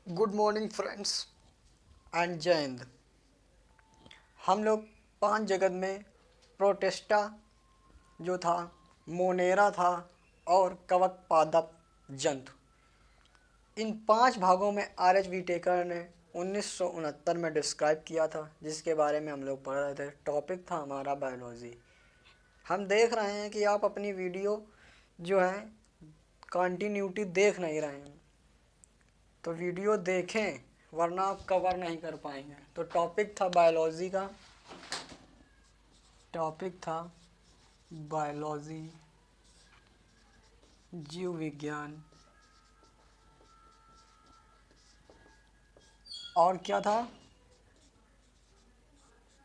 Good morning friends and जय हिंद। हम लोग पांच जगत में प्रोटेस्टा जो था, मोनेरा था और कवक पादप जंतु, इन पांच भागों में आर एच विटेकर ने 1969 में डिस्क्राइब किया था, जिसके बारे में हम लोग पढ़ रहे थे। टॉपिक था हमारा बायोलॉजी। हम देख रहे हैं कि आप अपनी वीडियो जो है कंटिन्यूटी देख नहीं रहे हैं, तो वीडियो देखें वरना आप कवर नहीं कर पाएंगे। तो टॉपिक था बायोलॉजी का, टॉपिक था बायोलॉजी, जीव विज्ञान। और क्या था?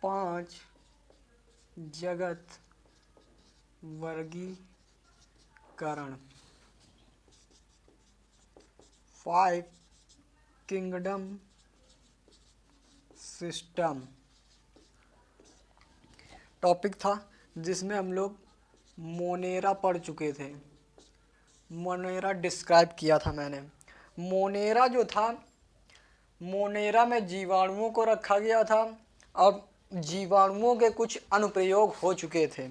पांच जगत वर्गीकरण, 5 किंगडम सिस्टम टॉपिक था, जिसमें हम लोग मोनेरा पढ़ चुके थे। मोनेरा डिस्क्राइब किया था मैंने। मोनेरा जो था, मोनेरा में जीवाणुओं को रखा गया था और जीवाणुओं के कुछ अनुप्रयोग हो चुके थे।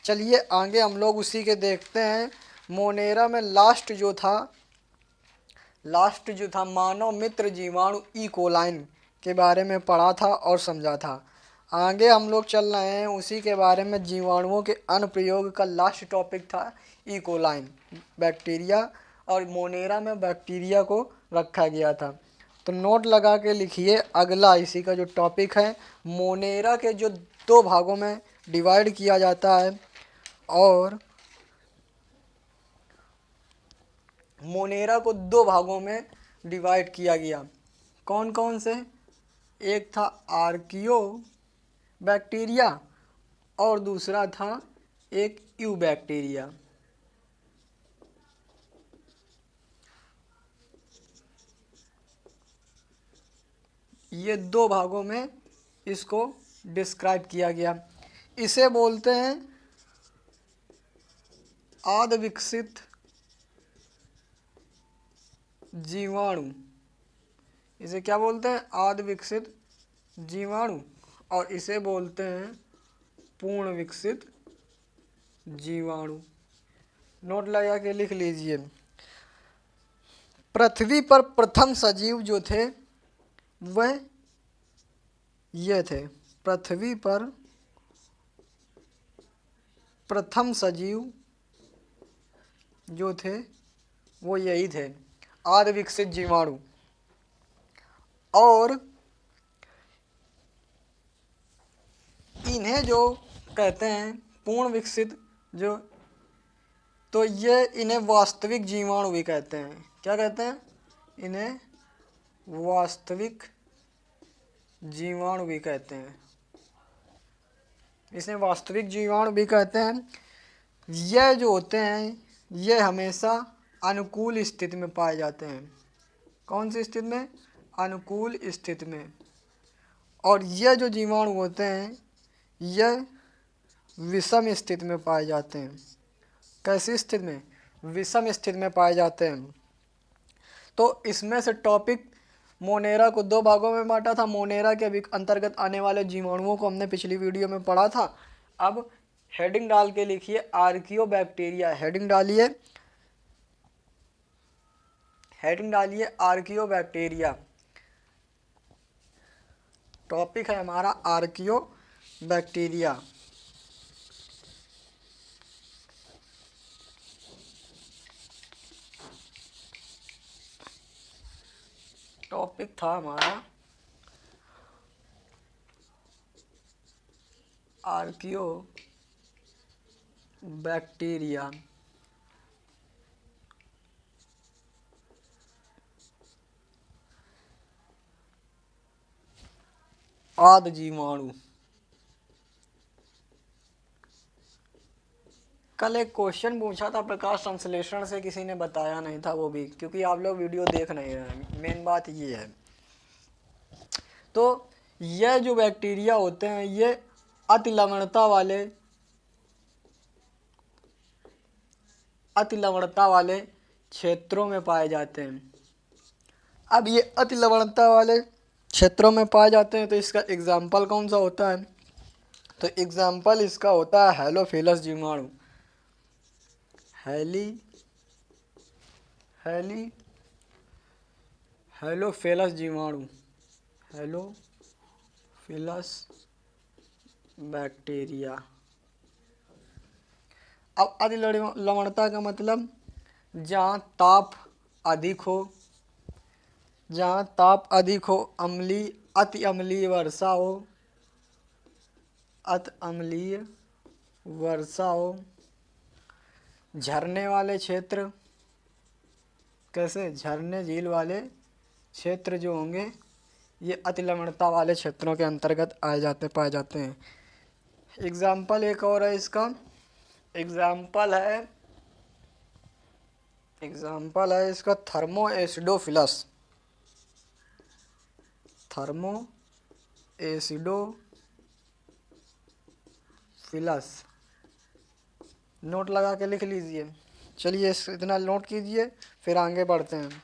चलिए आगे हम लोग उसी के देखते हैं। मोनेरा में लास्ट जो था मानव मित्र जीवाणु ई कोलाइन के बारे में पढ़ा था और समझा था। आगे हम लोग चल रहे हैं उसी के बारे में। जीवाणुओं के अनुप्रयोग का लास्ट टॉपिक था ई कोलाइन, बैक्टीरिया, और मोनेरा में बैक्टीरिया को रखा गया था। तो नोट लगा के लिखिए। अगला इसी का जो टॉपिक है, मोनेरा के जो दो भागों में डिवाइड किया जाता है, और मोनेरा को दो भागों में डिवाइड किया गया। कौन कौन से? एक था आर्कियो बैक्टीरिया और दूसरा था एक यू बैक्टीरिया। ये दो भागों में इसको डिस्क्राइब किया गया। इसे बोलते हैं आध विकसित जीवाणु। इसे क्या बोलते हैं? आध विकसित जीवाणु। और इसे बोलते हैं पूर्ण विकसित जीवाणु। नोट लगा के लिख लीजिए। पृथ्वी पर प्रथम सजीव जो थे वह ये थे। पृथ्वी पर प्रथम सजीव जो थे वो यही थे, आध विकसित जीवाणु। और इन्हें जो कहते हैं पूर्ण विकसित जो, तो ये इन्हें वास्तविक जीवाणु भी कहते हैं। क्या कहते हैं? इन्हें वास्तविक जीवाणु भी कहते हैं। इसे वास्तविक जीवाणु भी कहते हैं। यह जो होते हैं ये हमेशा अनुकूल स्थिति में पाए जाते हैं। कौन सी स्थिति में? अनुकूल स्थिति में। और यह जो जीवाणु होते हैं यह विषम स्थिति में पाए जाते हैं। कैसी स्थिति में? विषम स्थिति में पाए जाते हैं। तो इसमें से टॉपिक मोनेरा को दो भागों में बांटा था। मोनेरा के अंतर्गत आने वाले जीवाणुओं को हमने पिछली वीडियो में पढ़ा था। अब हेडिंग डाल के लिखिए आर्कियो बैक्टीरिया। हेडिंग डालिए, हेडिंग डालिए आर्कियो बैक्टीरिया। टॉपिक है हमारा आर्कियो बैक्टीरिया। टॉपिक था हमारा आर्कियो बैक्टीरिया। आद जीवाणु। कल एक क्वेश्चन पूछा था प्रकाश संश्लेषण से, किसी ने बताया नहीं था, वो भी क्योंकि आप लोग वीडियो देख नहीं रहे हैं। मेन बात ये है। तो यह जो बैक्टीरिया होते हैं ये अति लवणता वाले क्षेत्रों में पाए जाते हैं। अब ये अति लवणता वाले क्षेत्रों में पाए जाते हैं, तो इसका एग्जाम्पल कौन सा होता है? तो एग्जाम्पल इसका होता है हेलोफिलस जीवाणु। हेलोफिलस जीवाणु, हेलोफिलस बैक्टीरिया। अब अति लवणता का मतलब जहाँ ताप अधिक हो, अम्लीय, अति अम्लीय वर्षा हो, झरने वाले क्षेत्र, कैसे झरने झील वाले क्षेत्र जो होंगे ये अति लवणता वाले क्षेत्रों के अंतर्गत पाए जाते हैं। एग्जाम्पल एक और है इसका, एग्जाम्पल है इसका थर्मोएसिडोफिलस। नोट लगा के लिख लीजिए। चलिए इतना नोट कीजिए, फिर आगे बढ़ते हैं।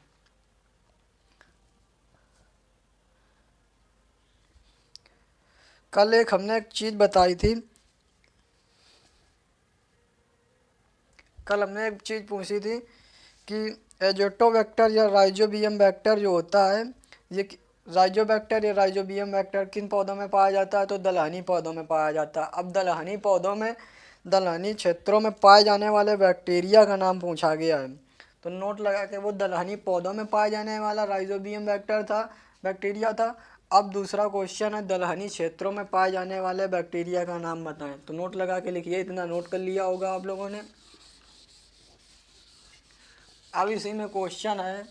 कल हमने एक चीज़ बताई थी, कल हमने एक चीज़ पूछी थी कि एजोटोबैक्टर या राइजोबियम बैक्टर जो होता है, ये राइजोबैक्टर या राइजोबियम बैक्टर किन पौधों में पाया जाता है? तो दलहनी पौधों में पाया जाता है। अब दलहनी पौधों में, दलहनी क्षेत्रों में पाए जाने वाले बैक्टीरिया का नाम पूछा गया है, तो नोट लगा के वो दलहनी पौधों में पाए जाने वाला राइजोबियम बैक्टीरिया था। अब दूसरा क्वेश्चन है दलहनी क्षेत्रों में पाए जाने वाले बैक्टीरिया का नाम बताएं, तो नोट लगा के लिखिए। इतना नोट कर लिया होगा आप लोगों ने। अब इसी में क्वेश्चन है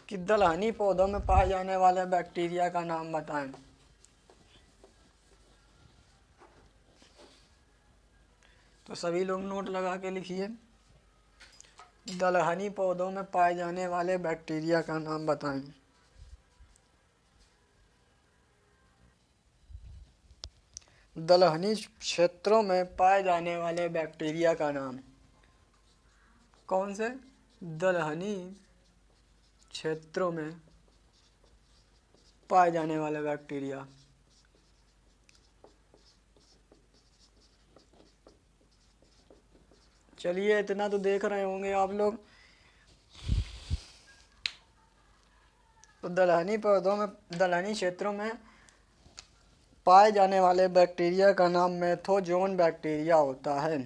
कि दलहनी पौधों में पाए जाने वाले बैक्टीरिया का नाम बताएं। तो सभी लोग नोट लगा के लिखिए, दलहनी पौधों में पाए जाने वाले बैक्टीरिया का नाम बताएं। दलहनी क्षेत्रों में पाए जाने वाले बैक्टीरिया का नाम, कौन से? दलहनी क्षेत्रों में पाए जाने वाले बैक्टीरिया। चलिए इतना तो देख रहे होंगे आप लोग। तो दलहनी पौधों में, दलहनी क्षेत्रों में पाए जाने वाले बैक्टीरिया का नाम मेथोजोन बैक्टीरिया होता है।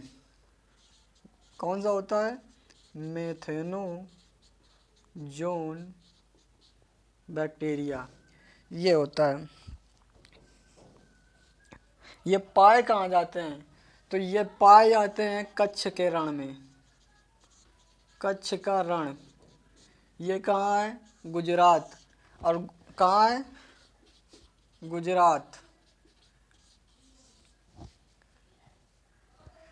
कौन सा होता है? मेथेनोजोन बैक्टीरिया, ये होता है। ये पाए कहाँ जाते हैं? तो ये पाए जाते हैं कच्छ के रण में। कच्छ का रण ये कहाँ है? गुजरात। और कहाँ है? गुजरात।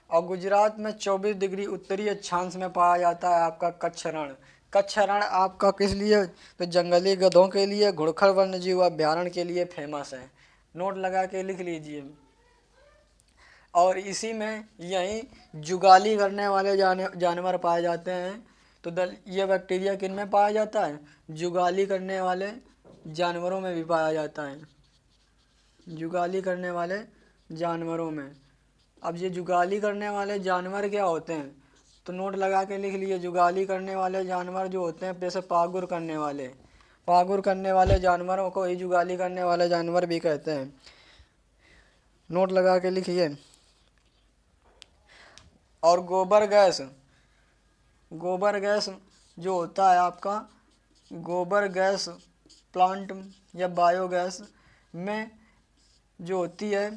और गुजरात में 24 डिग्री उत्तरी अक्षांश में पाया जाता है आपका कच्छ रण। कच्छ रण आपका किस लिए? तो जंगली गधों के लिए, घुड़खर वन्यजीव अभ्यारण्य के लिए फेमस है। नोट लगा के लिख लीजिए। और इसी में यही जुगाली करने वाले जानवर पाए जाते हैं। तो ये बैक्टीरिया किन में पाया जाता है? जुगाली करने वाले जानवरों में भी पाया जाता है। जुगाली करने वाले जानवरों में। अब ये जुगाली करने वाले जानवर क्या होते हैं? तो नोट लगा के लिख लिए। जुगाली करने वाले जानवर जो होते हैं, जैसे पागुर करने वाले जानवरों को ही जुगाली करने वाले जानवर भी कहते हैं। नोट लगा के लिखिए। और गोबर गैस जो होता है आपका, गोबर गैस प्लांट या बायोगैस में जो होती है,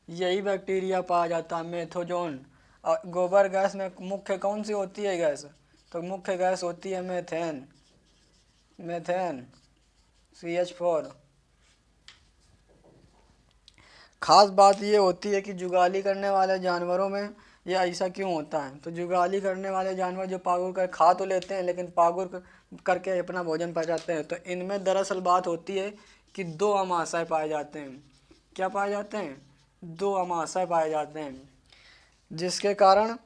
यही बैक्टीरिया पाया जाता है, मेथोजोन। और गोबर गैस में मुख्य कौन सी होती है गैस? तो मुख्य गैस होती है मीथेन CH4। खास बात ये होती है कि जुगाली करने वाले जानवरों में ये ऐसा क्यों होता है? तो जुगाली करने वाले जानवर जो पागुर कर खा तो लेते हैं, लेकिन पागुर करके अपना भोजन पचाते हैं। तो इनमें दरअसल बात होती है कि 2 अमाशय पाए जाते हैं। क्या पाए जाते हैं? 2 अमाशय पाए जाते हैं, जिसके कारण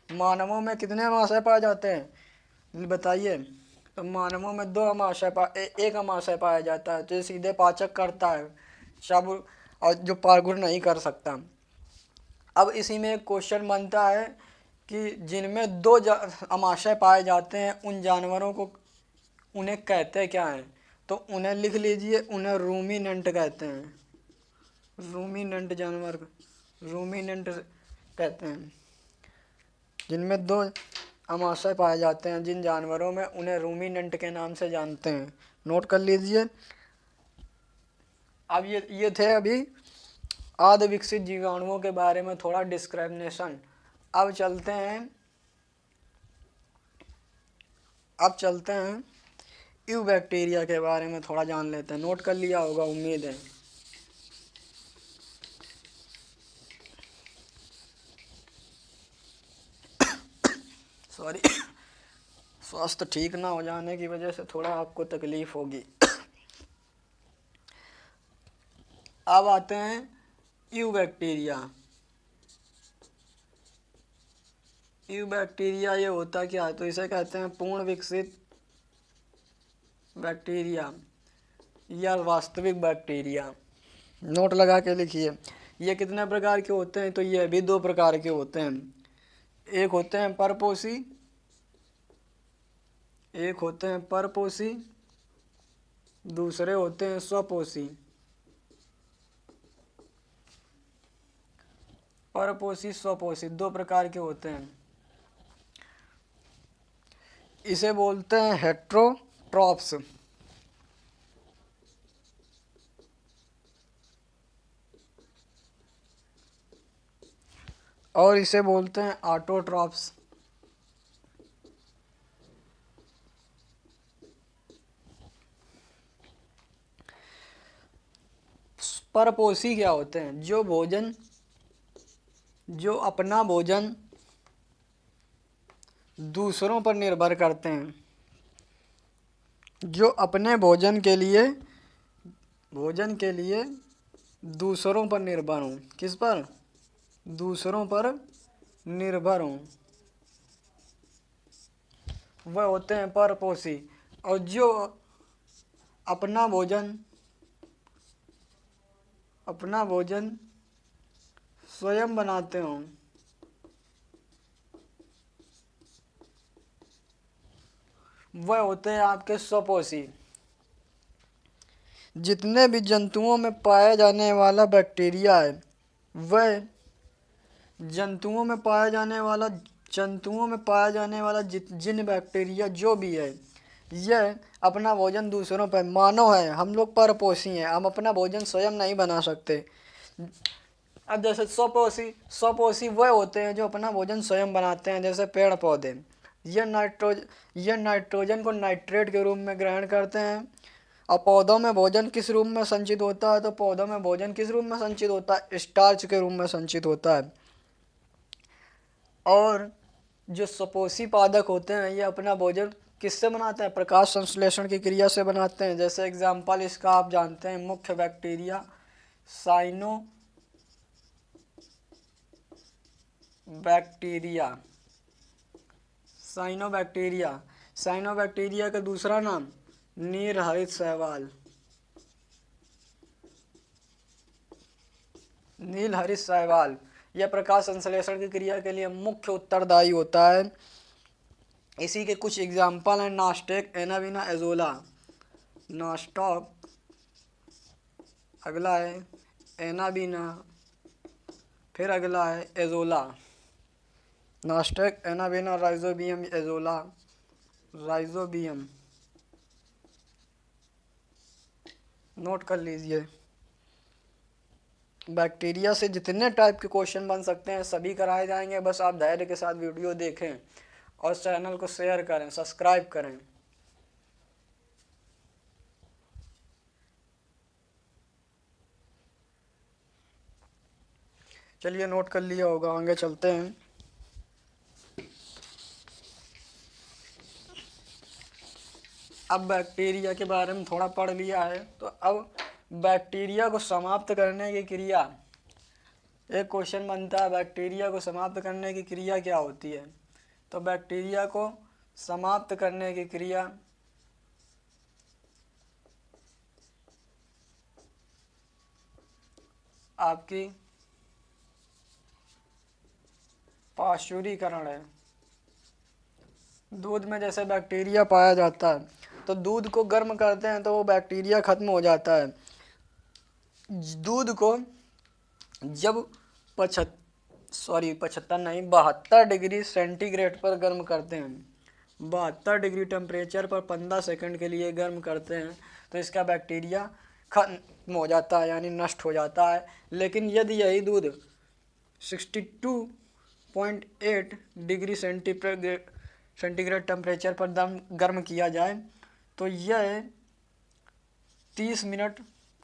मानवों में कितने अमाशय पाए जाते हैं? बताइए। तो मानवों में दो अमाशय एक अमाशय पाया जाता है जो सीधे पाचक करता है, शब और जो पागुर नहीं कर सकता। अब इसी में एक क्वेश्चन बनता है कि जिनमें दो अमाशय पाए जाते हैं उन जानवरों को उन्हें कहते क्या हैं? तो उन्हें लिख लीजिए, उन्हें रूमिनेंट कहते हैं। रूमिनेंट जानवर, रूमिनेंट कहते हैं। जिनमें दो अमाशय पाए जाते हैं जिन जानवरों में, उन्हें रूमिनेंट के नाम से जानते हैं। नोट कर लीजिए। अब ये थे अभी आधे विकसित जीवाणुओं के बारे में थोड़ा डिस्क्रिमिनेशन। अब चलते हैं यूबैक्टीरिया के बारे में थोड़ा जान लेते हैं। नोट कर लिया होगा उम्मीद है। सॉरी, स्वास्थ्य ठीक ना हो जाने की वजह से थोड़ा आपको तकलीफ होगी। अब आते हैं यूबैक्टीरिया। यूबैक्टीरिया ये होता क्या है? तो इसे कहते हैं पूर्ण विकसित बैक्टीरिया या वास्तविक बैक्टीरिया। नोट लगा के लिखिए। ये कितने प्रकार के होते हैं? तो ये भी दो प्रकार के होते हैं। एक होते हैं परपोषी, दूसरे होते हैं स्वपोषी। परपोषी स्वपोषी दो प्रकार के होते हैं। इसे बोलते हैं हेट्रोट्रॉप्स और इसे बोलते हैं ऑटोट्रॉप्स। परपोषी क्या होते हैं? जो अपना भोजन दूसरों पर निर्भर करते हैं, जो अपने भोजन के लिए दूसरों पर निर्भर हों। किस पर? दूसरों पर निर्भर हों, वह होते हैं परपोषी। और जो अपना भोजन स्वयं बनाते हों, वह होते हैं आपके स्वपोषी। जितने भी जंतुओं में पाया जाने वाला बैक्टीरिया है, वह जंतुओं में पाया जाने वाला जिन बैक्टीरिया जो भी है, यह अपना भोजन दूसरों पर, मानो है हम लोग परपोषी हैं, हम अपना भोजन स्वयं नहीं बना सकते। अब जैसे स्वपोषी वह होते हैं जो अपना भोजन स्वयं बनाते हैं, जैसे पेड़ पौधे। यह नाइट्रोजन को नाइट्रेट के रूप में ग्रहण करते हैं। और पौधों में भोजन किस रूप में संचित होता है? तो पौधों में भोजन किस रूप में संचित होता है? स्टार्च के रूप में संचित होता है। और जो स्वपोषी पादप होते हैं, ये अपना भोजन किससे बनाते हैं? प्रकाश संश्लेषण की क्रिया से बनाते हैं। जैसे एग्जाम्पल इसका आप जानते हैं, मुख्य बैक्टीरिया साइनोबैक्टीरिया का दूसरा नाम नीलहरित शैवाल। यह प्रकाश संश्लेषण की क्रिया के लिए मुख्य उत्तरदायी होता है। इसी के कुछ एग्जाम्पल हैं नास्टेक, एनाबीना, एजोला। नास्टॉक, अगला है एनाबीना, फिर अगला है azolla. Nasdaq, anabaena, rhizobium, azolla, rhizobium. Note कर लीजिए। बैक्टीरिया से जितने टाइप के क्वेश्चन बन सकते हैं सभी कराए जाएंगे। बस आप धैर्य के साथ वीडियो देखें और चैनल को शेयर करें, सब्सक्राइब करें। चलिए, नोट कर लिया होगा, आगे चलते हैं। अब बैक्टीरिया के बारे में थोड़ा पढ़ लिया है, तो अब बैक्टीरिया को समाप्त करने की क्रिया, एक क्वेश्चन बनता है बैक्टीरिया को समाप्त करने की क्रिया क्या होती है? तो बैक्टीरिया को समाप्त करने की क्रिया आपकी पाश्चुरीकरण है। दूध में जैसे बैक्टीरिया पाया जाता है, तो दूध को गर्म करते हैं तो वो बैक्टीरिया खत्म हो जाता है। दूध को जब 75 नहीं 72 डिग्री सेंटीग्रेड पर गर्म करते हैं, 72 डिग्री टेम्परेचर पर 15 सेकंड के लिए गर्म करते हैं, तो इसका बैक्टीरिया खत्म हो जाता है, यानी नष्ट हो जाता है। लेकिन यदि यही दूध 62.8 डिग्री सेंटीग्रेड टेम्परेचर पर गर्म किया जाए, तो यह 30 मिनट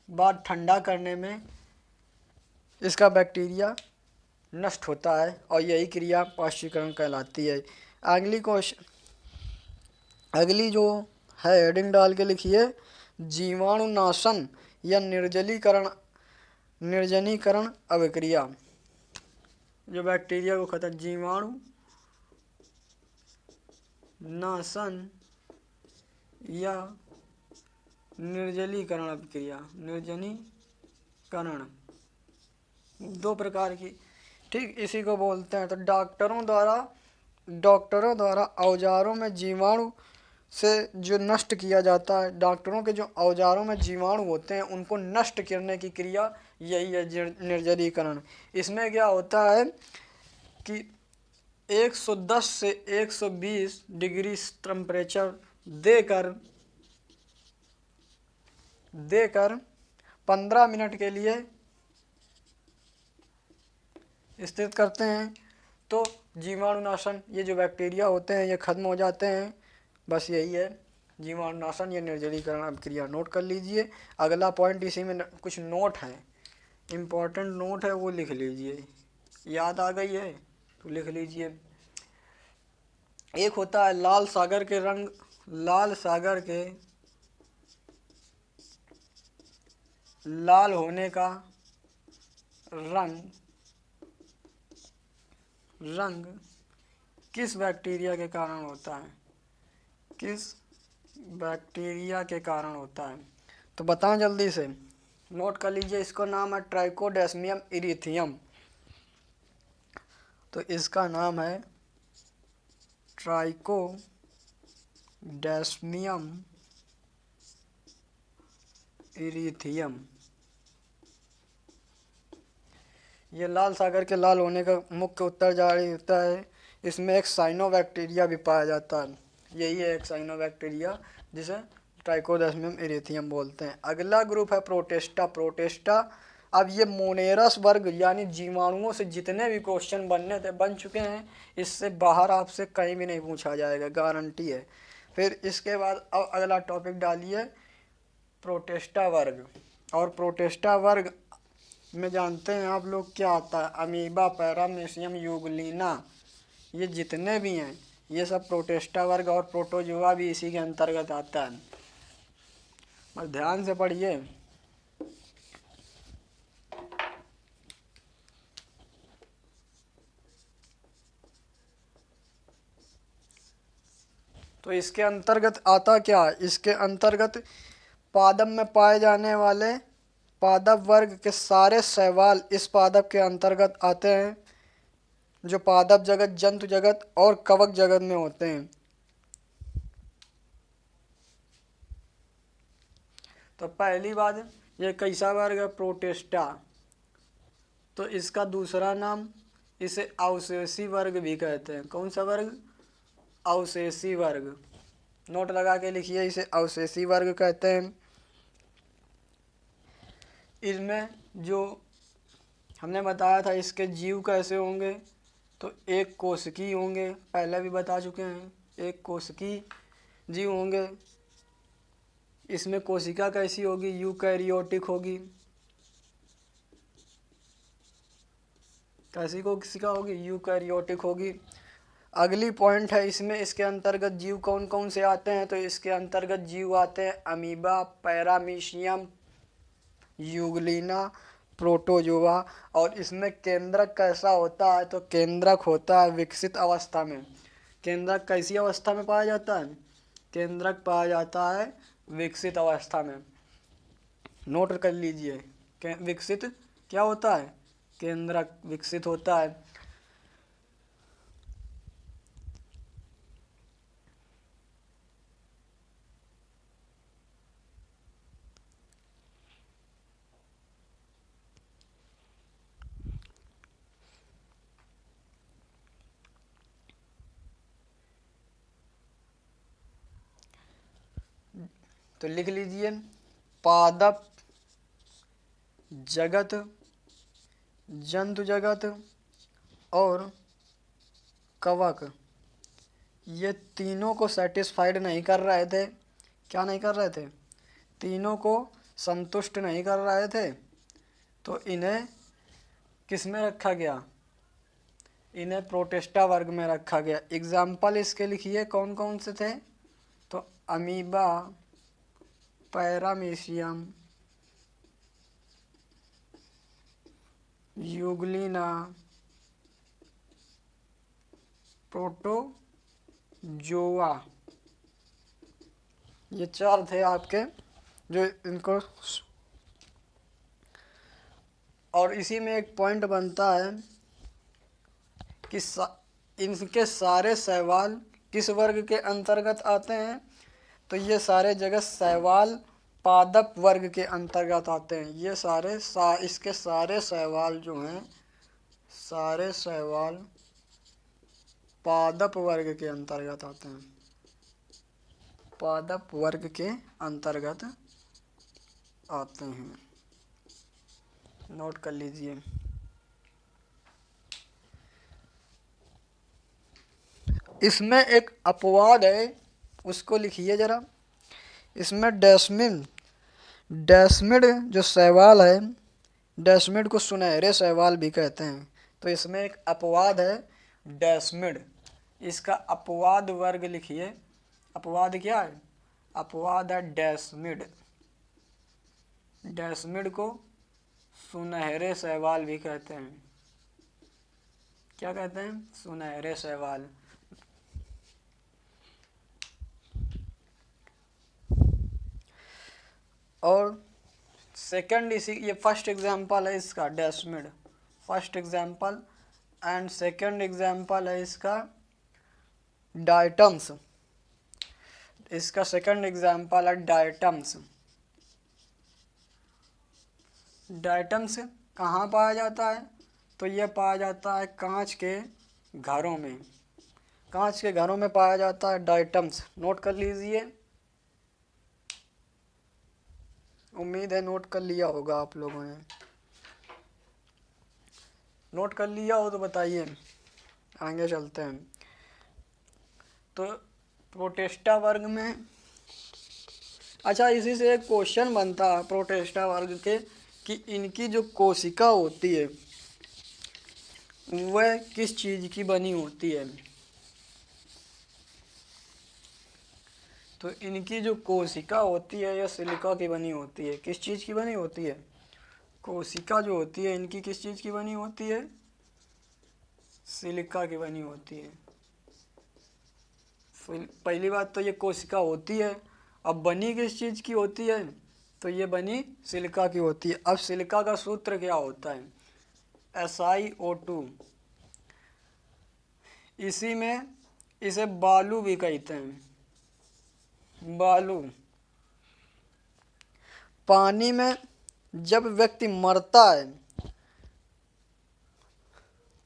बाद ठंडा करने में इसका बैक्टीरिया नष्ट होता है, और यही क्रिया पाश्चुरीकरण कहलाती है। अगली जो है हेडिंग डाल के लिखिए, जीवाणुनाशन या निर्जनीकरण अभिक्रिया। जो बैक्टीरिया को खत्म, जीवाणु नाशन या निर्जलीकरण अभिक्रिया। निर्जनीकरण दो प्रकार की, ठीक, इसी को बोलते हैं। तो डॉक्टरों द्वारा औजारों में जीवाणु से जो नष्ट किया जाता है, डॉक्टरों के जो औजारों में जीवाणु होते हैं उनको नष्ट करने की क्रिया यही है निर्जलीकरण। इसमें क्या होता है कि 110 से 120 डिग्री टेम्परेचर देकर 15 मिनट के लिए स्थित करते हैं, तो जीवाणुनाशन, ये जो बैक्टीरिया होते हैं ये खत्म हो जाते हैं। बस यही है जीवाणुनाशन या निर्जलीकरण अभिक्रिया। नोट कर लीजिए। अगला पॉइंट इसी में कुछ नोट है, इम्पोर्टेंट नोट है, वो लिख लीजिए। याद आ गई है तो लिख लीजिए। एक होता है लाल सागर के लाल होने का रंग किस बैक्टीरिया के कारण होता है, किस बैक्टीरिया के कारण होता है, तो बताएं जल्दी से। नोट कर लीजिए, इसका नाम है ट्राइकोडेस्मियम इरीथियम। तो इसका नाम है ट्राइकोडेस्मियम इरीथियम। ये लाल सागर के लाल होने का मुख्य उत्तरदायी होता है। इसमें एक साइनोबैक्टीरिया भी पाया जाता है, यही है एक साइनोबैक्टीरिया जिसे ट्राइकोडेस्मियम इरीथियम बोलते हैं। अगला ग्रुप है प्रोटेस्टा। अब ये मोनेरस वर्ग यानी जीवाणुओं से जितने भी क्वेश्चन बनने थे बन चुके हैं, इससे बाहर आपसे कहीं भी नहीं पूछा जाएगा, गारंटी है। फिर इसके बाद अब अगला टॉपिक डालिए प्रोटेस्टा वर्ग। और प्रोटेस्टा वर्ग में जानते हैं आप लोग क्या आता है, अमीबा, पैरामीशियम, यूग्लिना, ये जितने भी हैं ये सब प्रोटेस्टा वर्ग, और प्रोटोजोआ भी इसी के अंतर्गत आता है। और ध्यान से पढ़िए। तो इसके अंतर्गत आता क्या, इसके अंतर्गत पादप में पाए जाने वाले पादप वर्ग के सारे शैवाल इस पादप के अंतर्गत आते हैं, जो पादप जगत, जंतु जगत और कवक जगत में होते हैं। तो पहली बात, ये कैसा वर्ग है, प्रोटेस्टा। तो इसका दूसरा नाम, इसे अवशेषी वर्ग भी कहते हैं। कौन सा वर्ग, अवशेषी वर्ग। नोट लगा के लिखिए, इसे अवशेषी वर्ग कहते हैं। इसमें जो हमने बताया था इसके जीव कैसे होंगे, तो एक कोशिकी होंगे, पहले भी बता चुके हैं, एक कोशिकी जीव होंगे। इसमें कोशिका कैसी होगी, यूकैरियोटिक होगी। कैसी कोशिका होगी, यूकैरियोटिक होगी। अगली पॉइंट है इसमें, इसके अंतर्गत जीव कौन कौन से आते हैं, तो इसके अंतर्गत जीव आते हैं अमीबा, पैरामीशियम, यूग्लिना, प्रोटोजोआ। और इसमें केंद्रक कैसा होता है, तो केंद्रक होता है विकसित अवस्था में। केंद्रक कैसी अवस्था में पाया जाता है? केंद्रक पाया जाता है विकसित अवस्था में। नोट कर लीजिए, विकसित क्या होता है? केंद्रक विकसित होता है। तो लिख लीजिए, पादप जगत, जंतु जगत और कवक, ये तीनों को सेटिस्फाइड नहीं कर रहे थे। क्या नहीं कर रहे थे? तीनों को संतुष्ट नहीं कर रहे थे, तो इन्हें किस में रखा गया? इन्हें प्रोटिस्टा वर्ग में रखा गया। एग्जाम्पल इसके लिखिए कौन कौन से थे? तो अमीबा, पैरामीशियम, यूग्लिना, प्रोटोजोआ, ये चार थे आपके जो इनको। और इसी में एक पॉइंट बनता है कि इनके सारे शैवाल किस वर्ग के अंतर्गत आते हैं? तो ये सारे जगह शैवाल पादप वर्ग के अंतर्गत आते हैं। ये सारे इसके सारे शैवाल जो हैं, सारे शैवाल पादप वर्ग के अंतर्गत आते हैं, पादप वर्ग के अंतर्गत आते हैं। नोट कर लीजिए। इसमें एक अपवाद है, उसको लिखिए जरा। इसमें डेस्मिड जो शैवाल है, डेस्मिड को सुनहरे शैवाल भी कहते हैं। तो इसमें एक अपवाद है डेस्मिड। इसका अपवाद वर्ग लिखिए। अपवाद क्या है? अपवाद है डेस्मिड। डेस्मिड को सुनहरे शैवाल भी कहते हैं। क्या कहते हैं? सुनहरे शैवाल। और सेकंड ये फर्स्ट एग्जाम्पल है इसका desmid, first example. And second example है इसका डायटम्स। इसका सेकंड एग्जाम्पल है डायटम्स। डायटम्स कहाँ पाया जाता है? तो ये पाया जाता है कांच के घरों में। कांच के घरों में पाया जाता है डायटम्स। नोट कर लीजिए। उम्मीद है नोट कर लिया होगा आप लोगों ने। नोट कर लिया हो तो बताइए, आगे चलते हैं। तो प्रोटिस्टा वर्ग में, अच्छा इसी से एक क्वेश्चन बनता है प्रोटिस्टा वर्ग के कि इनकी जो कोशिका होती है वह किस चीज़ की बनी होती है? तो इनकी जो कोशिका होती है यह सिलिका की बनी होती है। किस चीज़ की बनी होती है? कोशिका जो होती है इनकी किस चीज़ की बनी होती है? सिलिका की बनी होती है। पहली बात तो ये कोशिका होती है, अब बनी किस चीज़ की होती है? तो ये बनी सिलिका की होती है। अब सिलिका का सूत्र क्या होता है? SiO2। इसी में इसे बालू भी कहते हैं। बालू। पानी में जब व्यक्ति मरता है,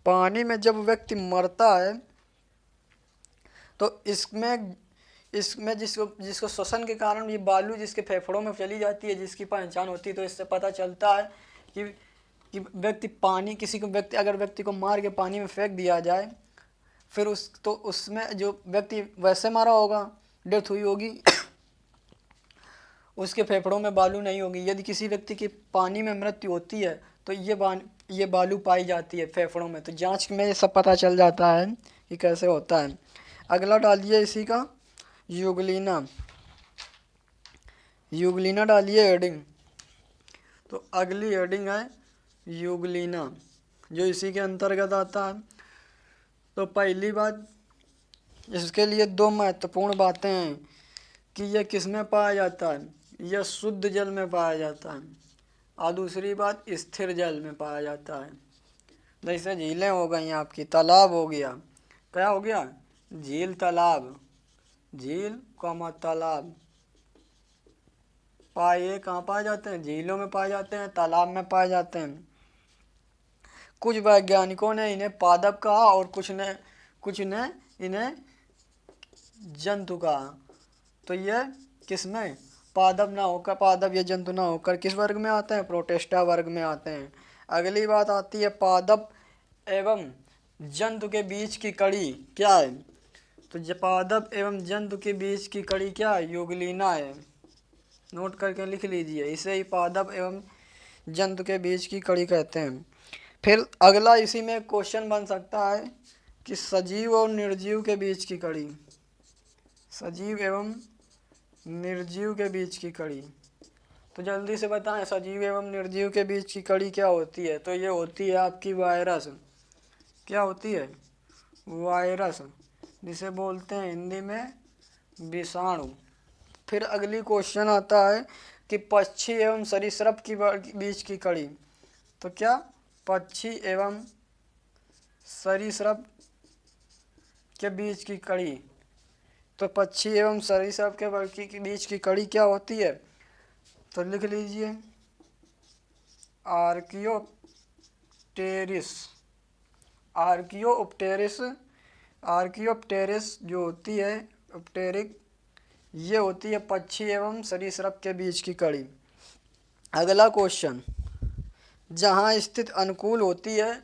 पानी में जब व्यक्ति मरता है तो इसमें जिसको श्वसन के कारण ये बालू जिसके फेफड़ों में चली जाती है, जिसकी पहचान होती है, तो इससे पता चलता है कि व्यक्ति अगर व्यक्ति को मार के पानी में फेंक दिया जाए, फिर उसमें जो व्यक्ति वैसे मारा होगा, डेथ हुई होगी, उसके फेफड़ों में बालू नहीं होगी। यदि किसी व्यक्ति की पानी में मृत्यु होती है तो ये बालू पाई जाती है फेफड़ों में। तो जांच में ये सब पता चल जाता है कि कैसे होता है। अगला डालिए इसी का यूग्लिना। यूग्लिना डालिए हेडिंग। तो अगली हेडिंग है यूग्लिना, जो इसी के अंतर्गत आता है। तो पहली बात, इसके लिए दो महत्वपूर्ण बातें हैं कि यह किस में पाया जाता है, यह शुद्ध जल में पाया जाता है, और दूसरी बात स्थिर जल में पाया जाता है। जैसे झीलें हो गई आपकी, तालाब हो गया, क्या हो गया, झील तालाब, झील कॉमा तालाब पाए कहाँ पाए जाते हैं, झीलों में पाए जाते हैं, तालाब में पाए जाते हैं। कुछ वैज्ञानिकों ने इन्हें पादप कहा और कुछ ने इन्हें जंतु कहा। तो ये किसमें, पादप ना होकर, पादप या जंतु ना होकर किस वर्ग में आते हैं, प्रोटिस्टा वर्ग में आते हैं। अगली बात आती है पादप एवं जंतु के बीच की कड़ी क्या है, तो पादप एवं जंतु के बीच की कड़ी क्या है, युगलीना है। नोट करके लिख लीजिए, इसे ही पादप एवं जंतु के बीच की कड़ी कहते हैं। फिर अगला इसी में क्वेश्चन बन सकता है कि सजीव और निर्जीव के बीच की कड़ी, सजीव एवं निर्जीव के बीच की कड़ी। तो जल्दी से बताएं, सजीव एवं निर्जीव के बीच की कड़ी क्या होती है, तो ये होती है आपकी वायरस। क्या होती है, वायरस, जिसे बोलते हैं हिंदी में विषाणु। फिर अगली क्वेश्चन आता है कि पक्षी एवं सरीसृप की बीच की कड़ी, तो क्या, पक्षी एवं सरीसृप के बीच की कड़ी, तो पक्षी एवं सरीसृप के बीच की कड़ी क्या होती है, तो लिख लीजिए आर्कियोप्टेरिस। आर्कियोप्टेरिस, आर्कियोप्टेरिस जो होती है उपटेरिक, ये होती है पक्षी एवं सरीसृप के बीच की कड़ी। अगला क्वेश्चन, जहाँ स्थिति अनुकूल होती है,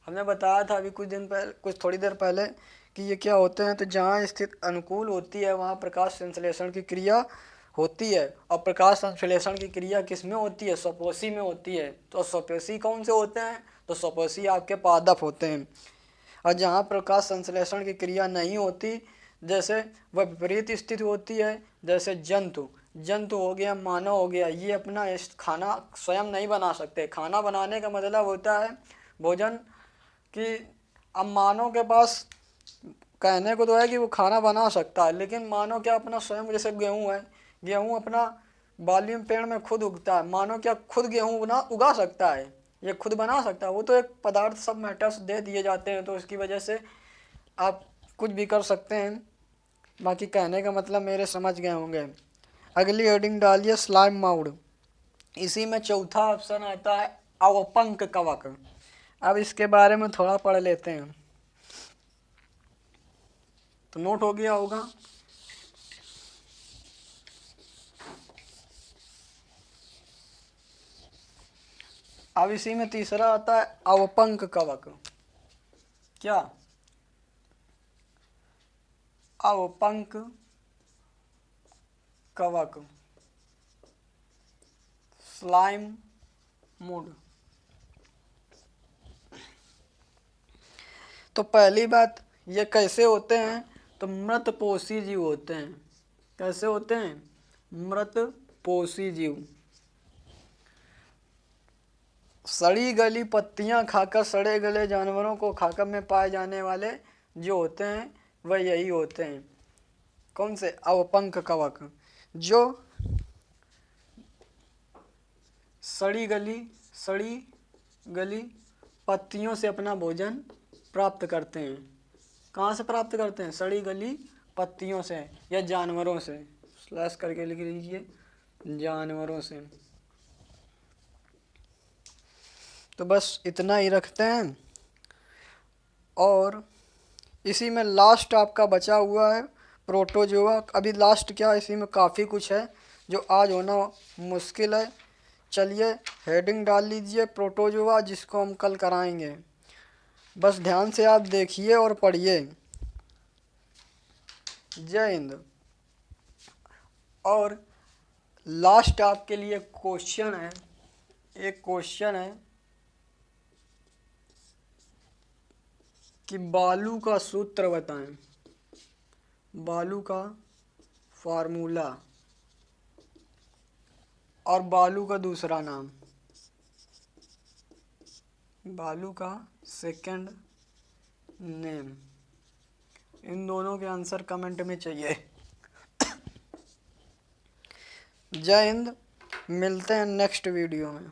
हमने बताया था अभी कुछ थोड़ी देर पहले कि ये क्या होते हैं, तो जहाँ स्थिति अनुकूल होती है वहाँ प्रकाश संश्लेषण की क्रिया होती है। और प्रकाश संश्लेषण की क्रिया किस में होती है, स्वपोषी में होती है। तो स्वपोषी कौन से होते हैं, तो स्वपोषी आपके पादप होते हैं। और जहाँ प्रकाश संश्लेषण की क्रिया नहीं होती, जैसे वह विपरीत स्थिति होती है, जैसे जंतु हो गया, मानव हो गया, ये अपना खाना स्वयं नहीं बना सकते। खाना बनाने का मतलब होता है भोजन कि अब मानव के पास कहने को तो है कि वो खाना बना सकता है, लेकिन मानव क्या अपना स्वयं, जैसे गेहूँ है, गेहूँ अपना बालियम पेड़ में खुद उगता है, मानव क्या खुद गेहूँ उगा सकता है, ये खुद बना सकता है, वो तो एक पदार्थ सब मैटर्स दे दिए जाते हैं, तो उसकी वजह से आप कुछ भी कर सकते हैं। बाकी कहने का मतलब मेरे समझ गए होंगे। अगली हेडिंग डालिए स्लाइम माउड। इसी में चौथा ऑप्शन आता है अवपंक कवक। अब इसके बारे में थोड़ा पढ़ लेते हैं, तो नोट हो गया होगा। अब इसी में तीसरा आता है अवपंक कवक। क्या, अवपंक कवक, स्लाइम मूड। तो पहली बात, ये कैसे होते हैं, तो मृतपोषी जीव होते हैं। कैसे होते हैं, मृतपोषी जीव। सड़ी गली पत्तियां खाकर, सड़े गले जानवरों को खाकर में पाए जाने वाले जो होते हैं वह यही होते हैं। कौन से, अवपंक कवक, जो सड़ी गली पत्तियों से अपना भोजन प्राप्त करते हैं। कहाँ से प्राप्त करते हैं, सड़ी गली पत्तियों से या जानवरों से। स्लैश करके लिख लीजिए, जानवरों से। तो बस इतना ही रखते हैं। और इसी में लास्ट आपका बचा हुआ है प्रोटोजोआ। अभी लास्ट क्या, इसी में काफ़ी कुछ है जो आज होना मुश्किल है। चलिए हेडिंग डाल लीजिए प्रोटोजोआ, जिसको हम कल कराएंगे। बस ध्यान से आप देखिए और पढ़िए। जय हिंद। और लास्ट आपके लिए क्वेश्चन है, एक क्वेश्चन है कि बालू का सूत्र बताएं, बालू का फार्मूला और बालू का दूसरा नाम, बालू का सेकंड नेम। इन दोनों के आंसर कमेंट में चाहिए। जय हिंद, मिलते हैं नेक्स्ट वीडियो में।